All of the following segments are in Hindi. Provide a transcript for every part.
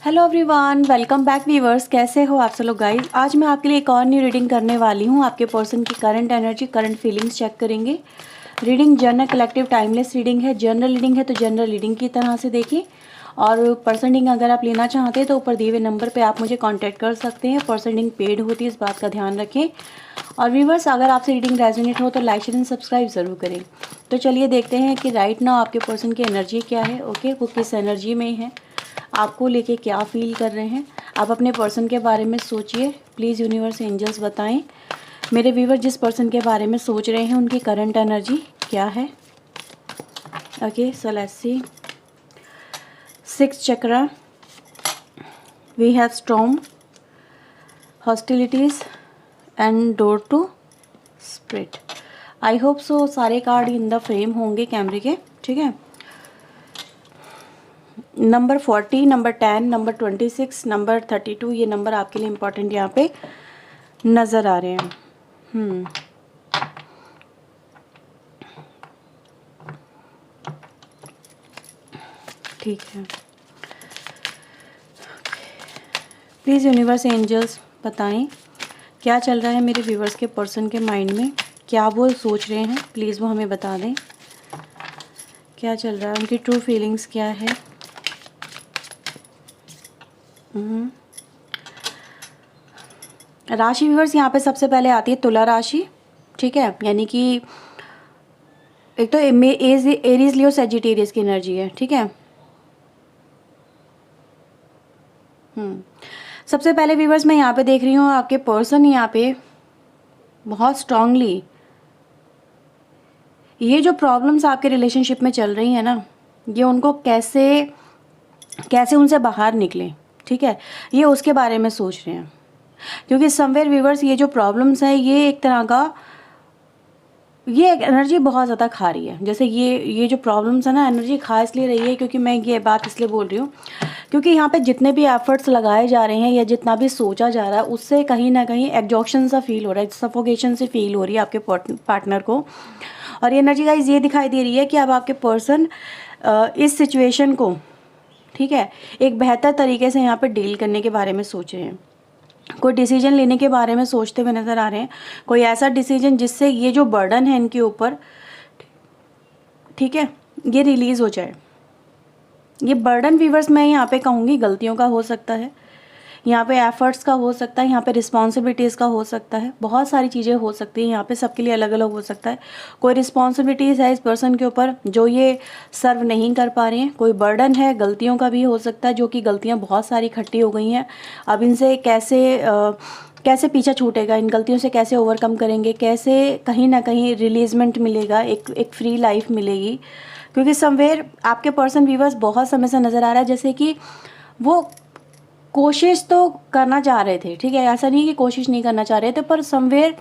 Hello everyone, welcome back viewers. कैसे हो आप सब लोग गाइस। आज मैं आपके लिए एक और न्यू रीडिंग करने वाली हूँ। आपके पर्सन की current energy, current feelings check करेंगे। Reading general collective timeless reading है। जनरल रीडिंग है तो जनरल रीडिंग की तरह से देखिए। और पर्सन रीडिंग अगर आप लेना चाहते हैं तो ऊपर दिए हुए नंबर पर आप मुझे कॉन्टैक्ट कर सकते हैं। पर्सन रीडिंग पेड होती है, इस बात का ध्यान रखें। और व्यूअर्स, अगर आपसे रीडिंग रेजोनेट हो तो लाइक शेयर एंड सब्सक्राइब ज़रूर करें। तो चलिए देखते हैं कि राइट नाउ आपके पर्सन की एनर्जी क्या है। ओके, वो किस एनर्जी में है, आपको लेके क्या फील कर रहे हैं। आप अपने पर्सन के बारे में सोचिए। प्लीज़ यूनिवर्स एंजल्स बताएं मेरे व्यूवर जिस पर्सन के बारे में सोच रहे हैं उनकी करंट एनर्जी क्या है। Okay, so let's see. 6 chakra, we have storm, hostilities and door to spirit. I hope so सारे कार्ड इन द फ्रेम होंगे कैमरे के, ठीक है। नंबर 40, नंबर 10, नंबर 26, नंबर 32, ये नंबर आपके लिए इम्पोर्टेंट यहाँ पे नज़र आ रहे हैं। ठीक है, प्लीज़ यूनिवर्स एंजल्स बताएं क्या चल रहा है मेरे व्यूवर्स के पर्सन के माइंड में, क्या वो सोच रहे हैं। प्लीज़ वो हमें बता दें क्या चल रहा है, उनकी ट्रू फीलिंग्स क्या है। राशि व्यूवर्स यहाँ पे सबसे पहले आती है तुला राशि, ठीक है। यानी कि एक तो एरीज लियो सेजिटेरियस की एनर्जी है, ठीक है। सबसे पहले व्यूवर्स मैं यहाँ पे देख रही हूँ आपके पर्सन यहाँ पे बहुत स्ट्रांगली ये जो प्रॉब्लम्स आपके रिलेशनशिप में चल रही है ना, ये उनको कैसे उनसे बाहर निकलें, ठीक है, ये उसके बारे में सोच रहे हैं। क्योंकि समवेयर व्यूवर्स ये जो प्रॉब्लम्स है ये एक तरह का ये एनर्जी बहुत ज़्यादा खा रही है। जैसे ये जो प्रॉब्लम्स है ना, एनर्जी खा इसलिए रही है क्योंकि मैं ये बात इसलिए बोल रही हूँ क्योंकि यहाँ पे जितने भी एफर्ट्स लगाए जा रहे हैं या जितना भी सोचा जा रहा है उससे कहीं ना कहीं एग्जॉक्शन सा फील हो रहा है, सफोकेशन से फील हो रही है आपके पार्टनर को। और ये एनर्जी गाइस ये दिखाई दे रही है कि अब आपके पर्सन इस सिचुएशन को, ठीक है, एक बेहतर तरीके से यहाँ पे डील करने के बारे में सोच रहे हैं। कोई डिसीजन लेने के बारे में सोचते हुए नज़र आ रहे हैं। कोई ऐसा डिसीजन जिससे ये जो बर्डन है इनके ऊपर, ठीक है, ये रिलीज़ हो जाए। ये बर्डन व्यूवर्स मैं यहाँ पे कहूँगी गलतियों का हो सकता है, यहाँ पे एफर्ट्स का हो सकता है, यहाँ पे रिस्पॉन्सिबिलिटीज़ का हो सकता है, बहुत सारी चीज़ें हो सकती हैं यहाँ पे, सबके लिए अलग अलग हो सकता है। कोई रिस्पॉन्सिबिलिटीज़ है इस पर्सन के ऊपर जो ये सर्व नहीं कर पा रहे हैं। कोई बर्डन है गलतियों का भी हो सकता है, जो कि गलतियाँ बहुत सारी इकट्ठी हो गई हैं। अब इनसे कैसे पीछा छूटेगा, इन गलतियों से कैसे ओवरकम करेंगे, कैसे कहीं ना कहीं रिलीजमेंट मिलेगा, एक फ्री लाइफ मिलेगी। क्योंकि समवेयर आपके पर्सन व्यूवर्स बहुत समय से नज़र आ रहा है जैसे कि वो कोशिश तो करना चाह रहे थे, ठीक है, ऐसा नहीं कि कोशिश नहीं करना चाह रहे थे, पर समवेयर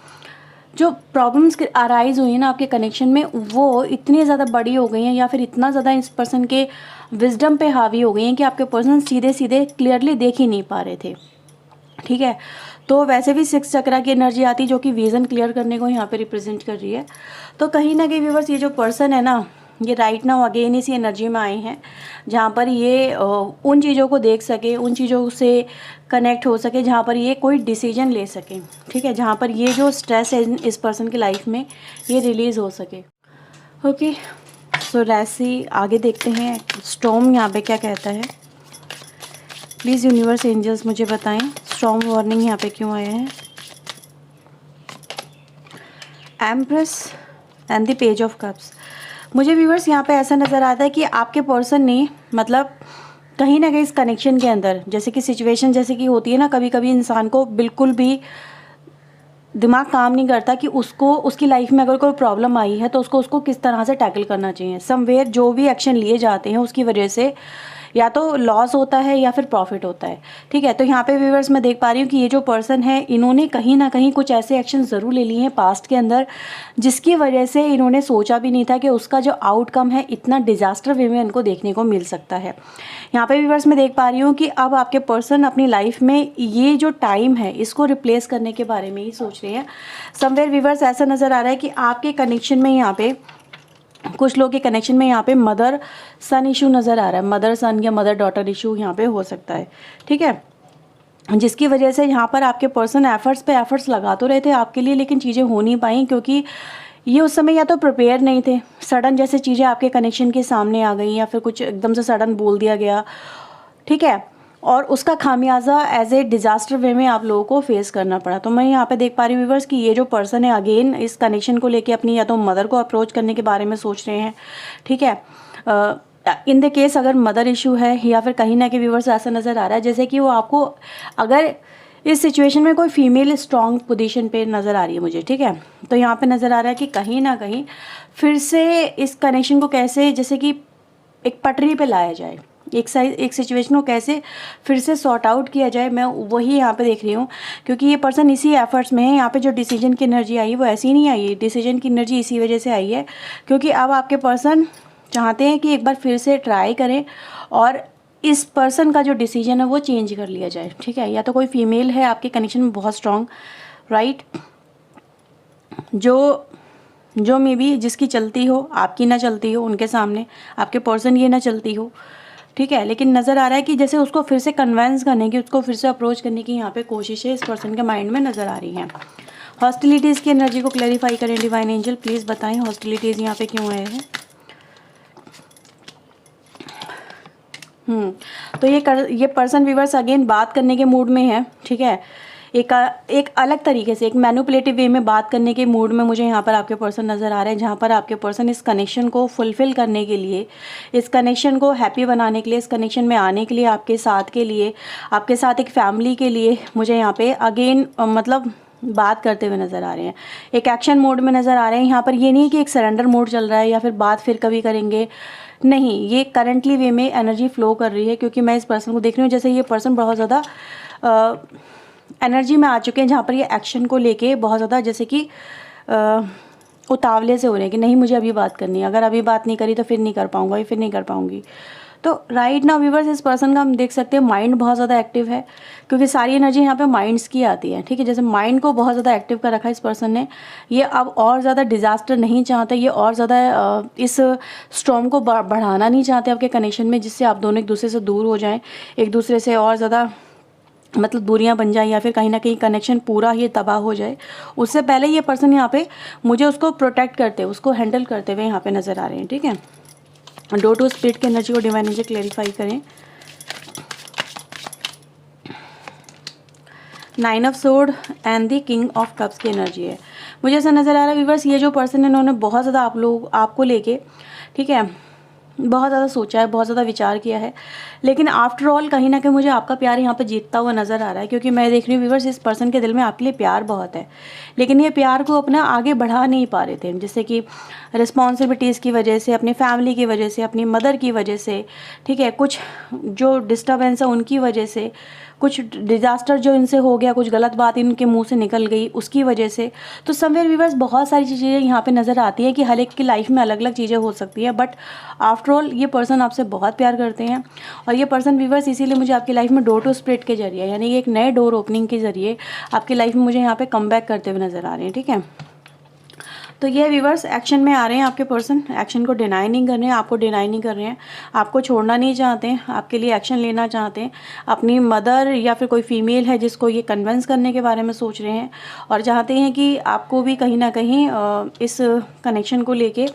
जो प्रॉब्लम्स अराइज हुई है ना आपके कनेक्शन में वो इतनी ज़्यादा बड़ी हो गई हैं या फिर इतना ज़्यादा इस पर्सन के विजडम पे हावी हो गई हैं कि आपके पर्सन सीधे सीधे क्लियरली देख ही नहीं पा रहे थे, ठीक है। तो वैसे भी 6 चक्रा की एनर्जी आती जो कि विज़न क्लियर करने को यहाँ पे रिप्रेजेंट कर रही है। तो कहीं ना कहीं व्यूअर्स ये जो पर्सन है ना, ये राइट नाउ अगेन इसी एनर्जी में आए हैं जहाँ पर ये उन चीज़ों को देख सके, उन चीज़ों से कनेक्ट हो सके, जहाँ पर ये कोई डिसीजन ले सके, ठीक है, जहाँ पर ये जो स्ट्रेस है इस पर्सन की लाइफ में ये रिलीज़ हो सके। ओके, सो लेट्स आगे देखते हैं स्टॉर्म यहाँ पे क्या कहता है। प्लीज़ यूनिवर्स एंजल्स मुझे बताएं स्टॉर्म वार्निंग यहाँ पे क्यों आया है। Empress and the page of cups. मुझे व्यूवर्स यहाँ पे ऐसा नज़र आता है कि आपके पर्सन ने मतलब कहीं ना कहीं इस कनेक्शन के अंदर जैसे कि सिचुएशन जैसे कि होती है ना, कभी कभी इंसान को बिल्कुल भी दिमाग काम नहीं करता कि उसको उसकी लाइफ में अगर कोई प्रॉब्लम आई है तो उसको किस तरह से टैकल करना चाहिए। समवेयर जो भी एक्शन लिए जाते हैं उसकी वजह से या तो लॉस होता है या फिर प्रॉफिट होता है, ठीक है। तो यहाँ पे व्यूवर्स मैं देख पा रही हूँ कि ये जो पर्सन है इन्होंने कहीं ना कहीं कुछ ऐसे एक्शन ज़रूर ले लिए हैं पास्ट के अंदर जिसकी वजह से इन्होंने सोचा भी नहीं था कि उसका जो आउटकम है इतना डिजास्टर वे में इनको देखने को मिल सकता है। यहाँ पे व्यूवर्स मैं देख पा रही हूँ कि अब आपके पर्सन अपनी लाइफ में ये जो टाइम है इसको रिप्लेस करने के बारे में ही सोच रहे हैं। समवेयर व्यूवर्स ऐसा नज़र आ रहा है कि आपके कनेक्शन में यहाँ पे कुछ लोग के कनेक्शन में यहाँ पे मदर सन इशू नज़र आ रहा है, मदर सन या मदर डॉटर इशू यहाँ पे हो सकता है, ठीक है, जिसकी वजह से यहाँ पर आपके पर्सन एफर्ट्स पे एफर्ट्स लगा तो रहे थे आपके लिए, लेकिन चीज़ें हो नहीं पाई क्योंकि ये उस समय या तो प्रिपेयर नहीं थे, सडन जैसे चीज़ें आपके कनेक्शन के सामने आ गई या फिर कुछ एकदम से सडन बोल दिया गया, ठीक है, और उसका खामियाजा एज ए डिज़ास्टर वे में आप लोगों को फेस करना पड़ा। तो मैं यहाँ पे देख पा रही हूँ व्यूअर्स कि ये जो पर्सन है अगेन इस कनेक्शन को लेके अपनी या तो मदर को अप्रोच करने के बारे में सोच रहे हैं, ठीक है। इन द केस अगर मदर इशू है या फिर कहीं ना कहीं व्यूअर्स ऐसा नज़र आ रहा है जैसे कि वो आपको, अगर इस सिचुएशन में कोई फीमेल स्ट्रॉन्ग पोजीशन पे नज़र आ रही है मुझे, ठीक है, तो यहाँ पे नज़र आ रहा है कि कहीं ना कहीं फिर से इस कनेक्शन को कैसे जैसे कि एक पटरी पे लाया जाए, एक सिचुएशन को कैसे फिर से सॉर्ट आउट किया जाए, मैं वही यहाँ पे देख रही हूँ क्योंकि ये पर्सन इसी एफर्ट्स में है। यहाँ पे जो डिसीजन की एनर्जी आई वो ऐसी नहीं आई है, डिसीजन की एनर्जी इसी वजह से आई है क्योंकि अब आपके पर्सन चाहते हैं कि एक बार फिर से ट्राई करें और इस पर्सन का जो डिसीजन है वो चेंज कर लिया जाए, ठीक है। या तो कोई फीमेल है आपके कनेक्शन में बहुत स्ट्रॉन्ग, राइट, जो मे बी जिसकी चलती हो आपकी ना चलती हो, उनके सामने आपके पर्सन ये ना चलती हो, ठीक है, लेकिन नज़र आ रहा है कि जैसे उसको फिर से कन्वेंस करने की, उसको फिर से अप्रोच करने की यहाँ पे कोशिशें इस पर्सन के माइंड में नज़र आ रही हैं। हॉस्टिलिटीज़ की एनर्जी को क्लैरिफाई करें डिवाइन एंजल, प्लीज़ बताएं हॉस्टिलिटीज़ यहाँ पे क्यों आए हैं। तो ये पर्सन व्यूअर्स अगेन बात करने के मूड में है, ठीक है, एक अलग तरीके से, एक मैनिपुलेटिव वे में बात करने के मूड में मुझे यहाँ पर आपके पर्सन नज़र आ रहे हैं, जहाँ पर आपके पर्सन इस कनेक्शन को फुलफ़िल करने के लिए, इस कनेक्शन को हैप्पी बनाने के लिए, इस कनेक्शन में आने के लिए, आपके साथ के लिए, आपके साथ एक फैमिली के लिए मुझे यहाँ पे अगेन मतलब बात करते हुए नज़र आ रहे हैं, एक एक्शन मोड में नज़र आ रहे हैं। यहाँ पर ये नहीं कि एक सरेंडर मोड चल रहा है या फिर बात फिर कभी करेंगे, नहीं, ये करंटली वे में एनर्जी फ्लो कर रही है क्योंकि मैं इस पर्सन को देख रही हूँ जैसे ये पर्सन बहुत ज़्यादा एनर्जी में आ चुके हैं, जहाँ पर ये एक्शन को लेके बहुत ज़्यादा जैसे कि उतावले से हो रहे हैं कि नहीं मुझे अभी बात करनी है, अगर अभी बात नहीं करी तो फिर नहीं कर पाऊँगा, फिर नहीं कर पाऊँगी। तो राइट नाउ व्यूअर्स इस पर्सन का हम देख सकते हैं माइंड बहुत ज़्यादा एक्टिव है क्योंकि सारी एनर्जी यहाँ पे माइंड्स की आती है, ठीक है, जैसे माइंड को बहुत ज़्यादा एक्टिव कर रखा है इस पर्सन ने। ये अब और ज़्यादा डिज़ास्टर नहीं चाहते, ये और ज़्यादा इस स्टॉर्म को बढ़ाना नहीं चाहते आपके कनेक्शन में, जिससे आप दोनों एक दूसरे से दूर हो जाएं, एक दूसरे से और ज़्यादा मतलब दूरियां बन जाए या फिर कहीं ना कहीं कनेक्शन पूरा ही तबाह हो जाए। उससे पहले ये पर्सन यहाँ पे मुझे उसको प्रोटेक्ट करते, उसको हैंडल करते हुए यहाँ पे नज़र आ रहे हैं, ठीक है। डोर टू स्पिरिट की एनर्जी को डिवाइन एनर्जी क्लैरिफाई करें। 9 of sword and the king of cups की एनर्जी है। मुझे ऐसा नज़र आ रहा है व्यूअर्स ये जो पर्सन है इन्होंने बहुत ज़्यादा आपको लेके, ठीक है, बहुत ज़्यादा सोचा है, बहुत ज़्यादा विचार किया है, लेकिन आफ्टर ऑल कहीं ना कहीं मुझे आपका प्यार यहाँ पे जीतता हुआ नज़र आ रहा है क्योंकि मैं देख रही हूँ व्यूअर्स इस पर्सन के दिल में आपके लिए प्यार बहुत है, लेकिन ये प्यार को अपना आगे बढ़ा नहीं पा रहे थे, जैसे कि रिस्पॉन्सिबिलिटीज़ की वजह से, अपनी फैमिली की वजह से, अपनी मदर की वजह से, ठीक है, कुछ जो डिस्टर्बेंस है उनकी वजह से, कुछ डिज़ास्टर जो इनसे हो गया, कुछ गलत बात इनके मुंह से निकल गई उसकी वजह से। तो समवेयर व्यूअर्स बहुत सारी चीज़ें यहाँ पे नज़र आती है कि हर एक की लाइफ में अलग अलग चीज़ें हो सकती हैं, बट आफ्टर ऑल ये पर्सन आपसे बहुत प्यार करते हैं और ये पर्सन व्यूअर्स इसीलिए मुझे आपकी लाइफ में डोर टू स्पिरिट के जरिए, यानी एक नए डोर ओपनिंग के जरिए आपकी लाइफ में मुझे यहाँ पे कम बैक करते हुए नज़र आ रहे हैं, ठीक है। तो ये व्यूअर्स एक्शन में आ रहे हैं, आपके पर्सन एक्शन को डिनाई नहीं कर रहे हैं, आपको डिनाई नहीं कर रहे हैं, आपको छोड़ना नहीं चाहते हैं, आपके लिए एक्शन लेना चाहते हैं। अपनी मदर या फिर कोई फीमेल है जिसको ये कन्विंस करने के बारे में सोच रहे हैं और चाहते हैं कि आपको भी कहीं ना कहीं इस कनेक्शन को लेके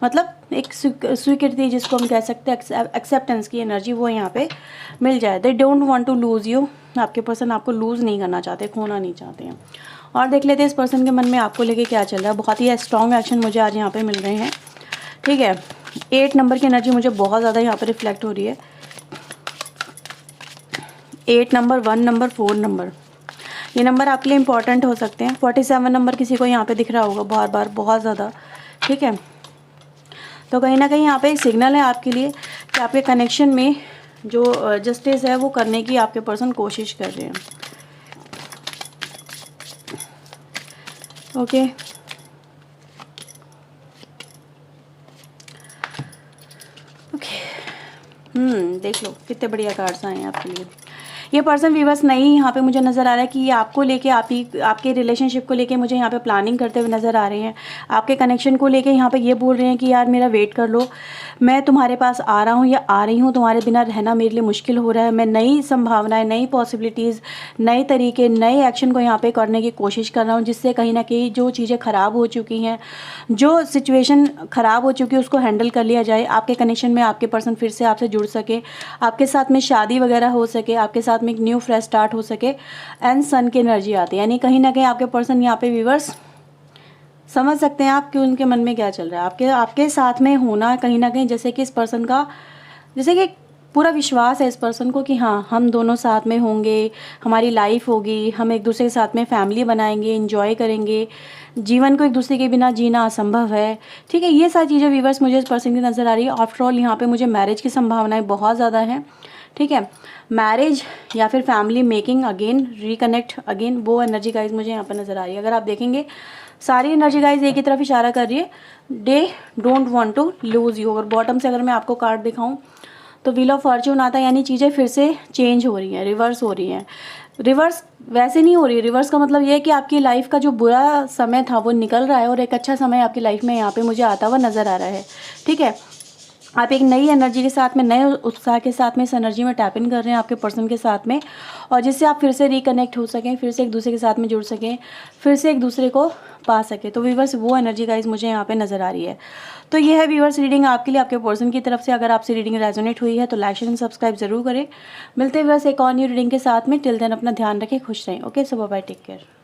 मतलब एक स्वीकृति जिसको हम कह सकते हैं एक्सेप्टेंस की एनर्जी वो यहाँ पे मिल जाए। They don't want to lose you, आपके पर्सन आपको लूज़ नहीं करना चाहते, खोना नहीं चाहते हैं। और देख लेते हैं इस पर्सन के मन में आपको लेके क्या चल रहा है। बहुत ही स्ट्रॉन्ग एक्शन मुझे आज यहाँ पे मिल रहे हैं, ठीक है। 8 नंबर की एनर्जी मुझे बहुत ज़्यादा यहाँ पे रिफ्लेक्ट हो रही है। 8 नंबर, 1 नंबर, 4 नंबर, ये नंबर आपके लिए इंपॉर्टेंट हो सकते हैं। 47 नंबर किसी को यहाँ पे दिख रहा होगा बार बार बहुत ज़्यादा, ठीक है। तो कहीं ना कहीं यहाँ पे एक सिग्नल है आपके लिए कि आपके कनेक्शन में जो जस्टिस है वो करने की आपके पर्सन कोशिश कर रहे हैं, ओके। ओके, देख लो कितने बढ़िया कार्ड्स आए हैं आपके लिए। ये पर्सन व्यूअर्स नहीं यहाँ पे मुझे नज़र आ रहा है कि ये आपको लेके आपके रिलेशनशिप को लेके मुझे यहाँ पे प्लानिंग करते हुए नज़र आ रहे हैं। आपके कनेक्शन को लेके यहाँ पे ये बोल रहे हैं कि यार मेरा वेट कर लो, मैं तुम्हारे पास आ रहा हूँ या आ रही हूँ, तुम्हारे बिना रहना मेरे लिए मुश्किल हो रहा है। मैं नई संभावनाएं, नई पॉसिबिलिटीज़, नए तरीके, नए एक्शन को यहाँ पे करने की कोशिश कर रहा हूँ, जिससे कहीं ना कहीं जो चीज़ें ख़राब हो चुकी हैं, जो सिचुएशन ख़राब हो चुकी है, उसको हैंडल कर लिया जाए। आपके कनेक्शन में आपके पर्सन फिर से आपसे जुड़ सके, आपके साथ में शादी वगैरह हो सके, आपके साथ में एक न्यू फ्रेश स्टार्ट हो सके। एंड सन की एनर्जी आती है, यानी कहीं ना कहीं आपके पर्सन यहाँ पे व्यूअर्स समझ सकते हैं आप कि उनके मन में क्या चल रहा है। आपके साथ में होना कहीं ना कहीं जैसे कि इस पर्सन का, जैसे कि पूरा विश्वास है इस पर्सन को कि हाँ हम दोनों साथ में होंगे, हमारी लाइफ होगी, हम एक दूसरे के साथ में फैमिली बनाएंगे, एंजॉय करेंगे, जीवन को एक दूसरे के बिना जीना असंभव है। ठीक है, ये सारी चीज़ें व्यूअर्स मुझे इस पर्सन की नज़र आ रही है। आफ्टर ऑल यहाँ पे मुझे मैरिज की संभावनाएं बहुत ज़्यादा हैं। ठीक है, मैरिज या फिर family making again, reconnect again, वो एनर्जी गाइज मुझे यहाँ पर नज़र आ रही है। अगर आप देखेंगे सारी एनर्जी गाइज एक ही तरफ इशारा कर रही है, they don't want to lose you. और बॉटम से अगर मैं आपको कार्ड दिखाऊं तो व्हील ऑफ फॉर्च्यून आता है, यानी चीज़ें फिर से चेंज हो रही हैं, रिवर्स हो रही हैं। रिवर्स वैसे नहीं हो रही, रिवर्स का मतलब ये है कि आपकी लाइफ का जो बुरा समय था वो निकल रहा है और एक अच्छा समय आपकी लाइफ में यहाँ पे मुझे आता हुआ नज़र आ रहा है। ठीक है, आप एक नई एनर्जी के साथ में, नए उत्साह के साथ में इस एनर्जी में टैप इन कर रहे हैं आपके पर्सन के साथ में, और जिससे आप फिर से रिकनेक्ट हो सकें, फिर से एक दूसरे के साथ में जुड़ सकें, फिर से एक दूसरे को पा सकें। तो व्यूअर्स वो एनर्जी गाइज मुझे यहाँ पे नज़र आ रही है। तो ये है व्यूअर्स रीडिंग आपके लिए, आपके पर्सन की तरफ से। अगर आपसे रीडिंग रेजोनेट हुई है तो लाइक शेयर सब्सक्राइब जरूर करें। मिलते हैं व्यूअर्स एक और न्यू रीडिंग के साथ में। टिल देन अपना ध्यान रखें, खुश रहें। ओके, सो बाय बाय, टेक केयर।